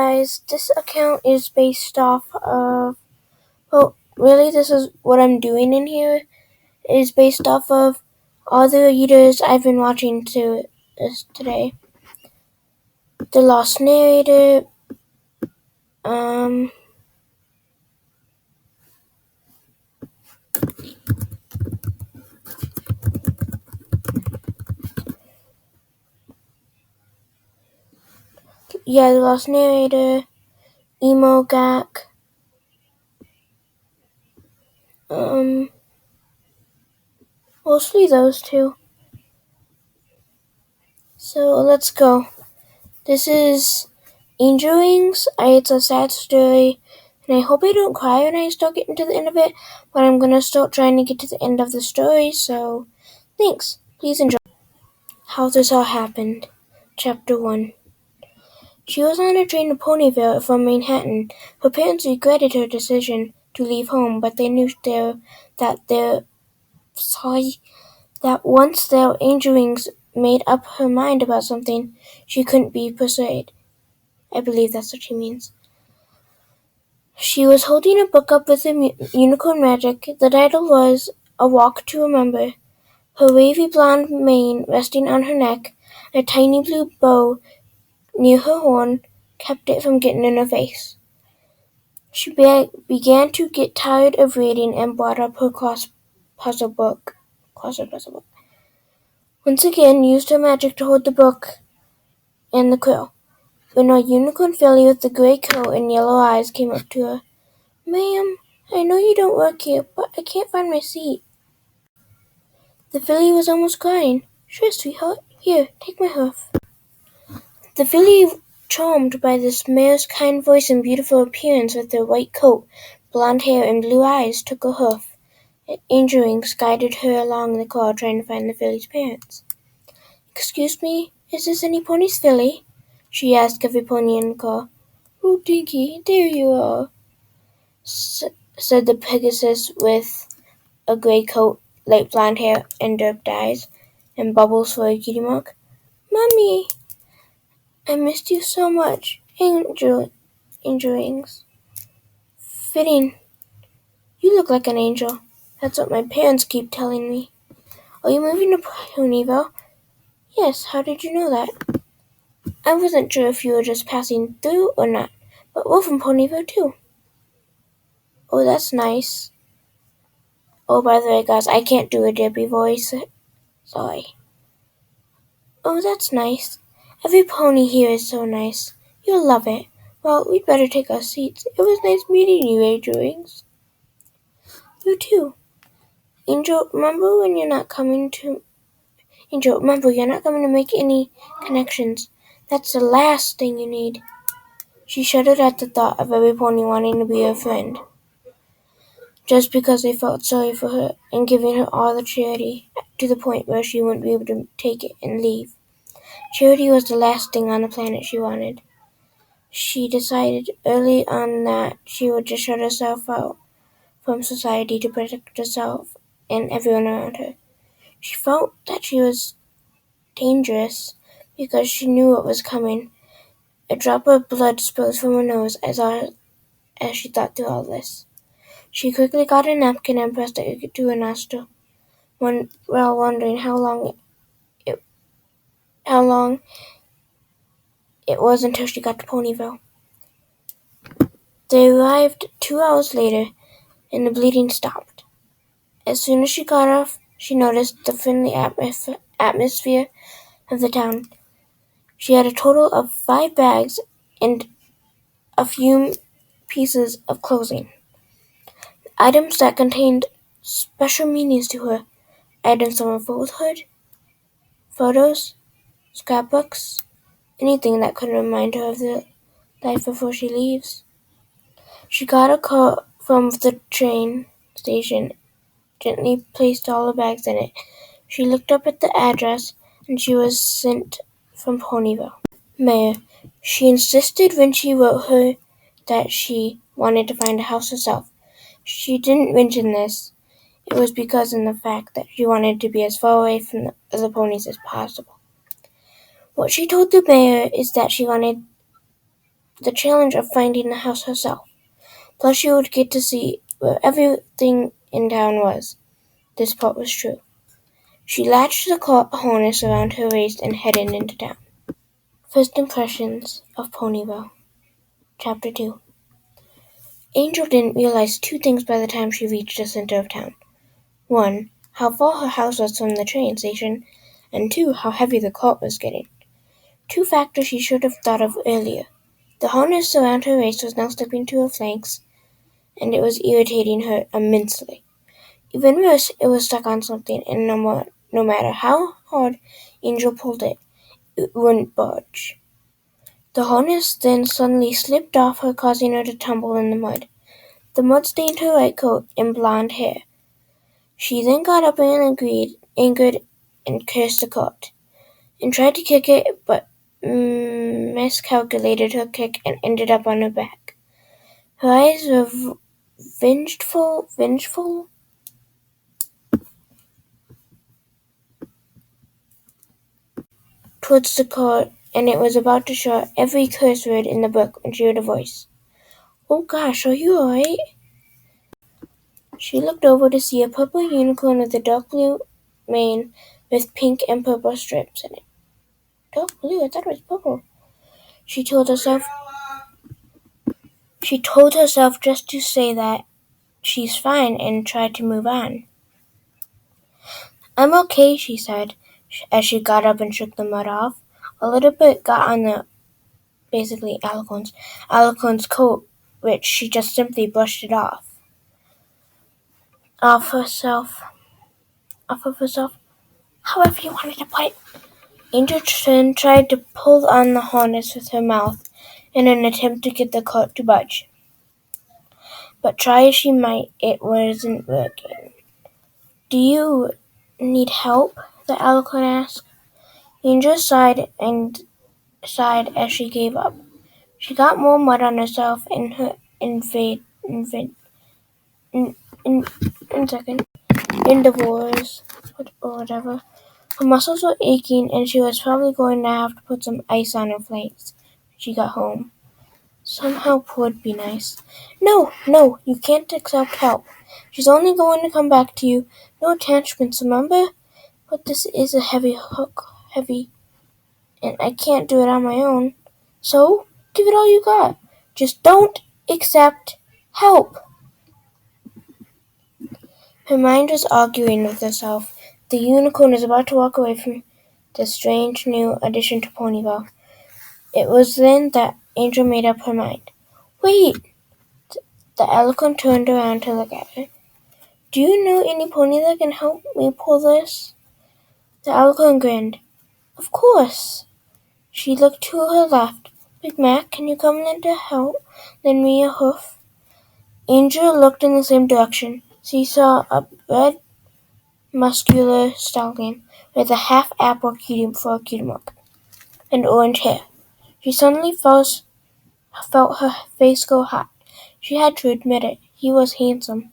guys, this account is based off of, really this is what I'm doing in here, is based off of all the readers I've been watching today. The Lost Narrator, The Lost Narrator, Emo Gak, mostly those two. So let's go. This is Angel Wings. It's a sad story, and I hope I don't cry when I start getting to the end of it, but I'm gonna start trying to get to the end of the story, so thanks. Please enjoy. How this all happened. Chapter 1. She was on a train to Ponyville from Manhattan. Her parents regretted her decision to leave home, but they knew that once their Angel Wings made up her mind about something, she couldn't be persuaded. I believe that's what she means. She was holding a book up with unicorn magic. The title was A Walk to Remember. Her wavy blonde mane resting on her neck, a tiny blue bow near her horn, kept it from getting in her face. She began to get tired of reading and brought up her crossword puzzle book. Once again, used her magic to hold the book and the quill. When a unicorn filly with a gray coat and yellow eyes came up to her. "Ma'am, I know you don't work here, but I can't find my seat." The filly was almost crying. "Sure, sweetheart. Here, take my hoof." The filly, charmed by this mare's kind voice and beautiful appearance with her white coat, blonde hair, and blue eyes, took her hoof. Angel Wings guided her along the car, trying to find the filly's parents. "Excuse me, is this any pony's filly?" she asked every pony in the car. "Oh, Dinky, there you are," said the Pegasus with a gray coat, light blonde hair, and dark eyes, and bubbles for a cutie mark. "Mommy, I missed you so much, Angel Wings." "Fitting. You look like an angel. That's what my parents keep telling me." "Are you moving to Ponyville?" "Yes, how did you know that?" "I wasn't sure if you were just passing through or not, but we're from Ponyville too." "Oh, that's nice." Oh, by the way, guys, I can't do a Debbie voice. Sorry. "Oh, that's nice. Every pony here is so nice. You'll love it. Well, we'd better take our seats. It was nice meeting you, Angel Wings." "You too. Angel, remember you're not coming to make any connections. That's the last thing you need." She shuddered at the thought of every pony wanting to be her friend, just because they felt sorry for her and giving her all the charity, to the point where she wouldn't be able to take it and leave. Charity was the last thing on the planet she wanted. She decided early on that she would just shut herself out from society to protect herself and everyone around her. She felt that she was dangerous because she knew what was coming. A drop of blood spilled from her nose as she thought through all this. She quickly got a napkin and pressed it to her nostril, while wondering how long it was until she got to Ponyville. They arrived 2 hours later, and the bleeding stopped. As soon as she got off, she noticed the friendly atmosphere of the town. She had a total of 5 bags and a few pieces of clothing. Items that contained special meanings to her. Items from her childhood, photos, scrapbooks, anything that could remind her of the life before she leaves. She got a call from the train station, gently placed all the bags in it. She looked up at the address, and she was sent from Ponyville. Mayor. She insisted when she wrote her that she wanted to find a house herself. She didn't mention this. It was because of the fact that she wanted to be as far away from the other ponies as possible. What she told the mayor is that she wanted the challenge of finding the house herself. Plus she would get to see where everything in town was. This part was true. She latched the harness around her waist and headed into town. First impressions of Ponyville. Chapter 2. Angel didn't realize two things by the time she reached the center of town. One, how far her house was from the train station, and two, how heavy the cart was getting. Two factors she should have thought of earlier. The harness around her waist was now slipping to her flanks, and it was irritating her immensely. Even worse, it was stuck on something, and no matter how hard Angel pulled it, it wouldn't budge. The harness then suddenly slipped off her, causing her to tumble in the mud. The mud stained her white coat and blonde hair. She then got up and angered, and cursed the cart, and tried to kick it, but miscalculated her kick and ended up on her back. Her eyes were vengeful towards the cart, and it was about to shout every curse word in the book when she heard a voice. "Oh gosh, are you alright?" She looked over to see a purple unicorn with a dark blue mane with pink and purple stripes in it. Dark blue? I thought it was purple. She told herself just to say that she's fine and tried to move on. "I'm okay," she said, as she got up and shook the mud off. A little bit got on basically Alicorn's coat, which she just simply brushed it off of herself. However you wanted to put it. Angel Chin tried to pull on the harness with her mouth in an attempt to get the cart to budge. But try as she might, it wasn't working. "Do you need help?" the Alicorn asked. Angel sighed as she gave up. She got more mud on herself and her endeavors, or whatever. Her muscles were aching, and she was probably going to have to put some ice on her flanks when she got home. Some help would be nice. No, you can't accept help. She's only going to come back to you. No attachments, remember? But this is a heavy hook, and I can't do it on my own. So, give it all you got. Just don't accept help." Her mind was arguing with herself. The unicorn was about to walk away from this strange new addition to Ponyville. It was then that Angel made up her mind. "Wait!" The Alicorn turned around to look at her. "Do you know any pony that can help me pull this?" The Alicorn grinned. "Of course." She looked to her left. "Big Mac, can you come lend a help? Lend me a hoof?" Angel looked in the same direction. She saw a red, muscular stallion with a half-apple cutie for a cutie mark and orange hair. She suddenly felt her face go hot. She had to admit it. He was handsome.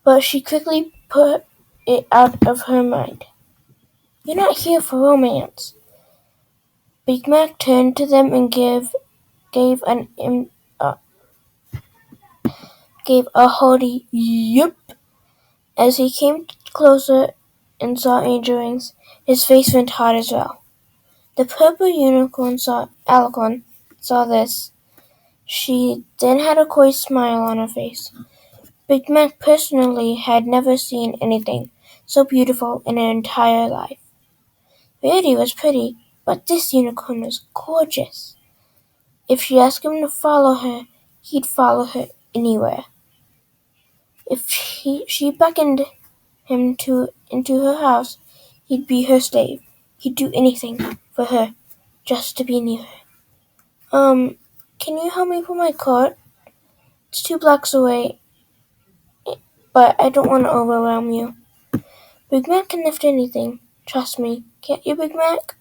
But she quickly put it out of her mind. "You're not here for romance." Big Mac turned to them and gave a hearty "Yep." As he came closer and saw Angel Wings, his face went hot as well. The purple Alicorn saw this. She then had a coy smile on her face. Big Mac personally had never seen anything so beautiful in her entire life. Rarity was pretty, but this unicorn was gorgeous. If she asked him to follow her, he'd follow her anywhere. If she beckoned him into her house, he'd be her slave. He'd do anything for her, just to be near her. Can you help me pull my cart? It's 2 blocks away, but I don't want to overwhelm you." "Big Mac can lift anything. Trust me. Can't you, Big Mac?"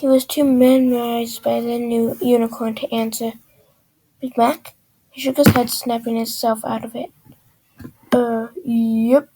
He was too mesmerized by the new unicorn to answer. "Big Mac?" He shook his head, snapping himself out of it. Yep."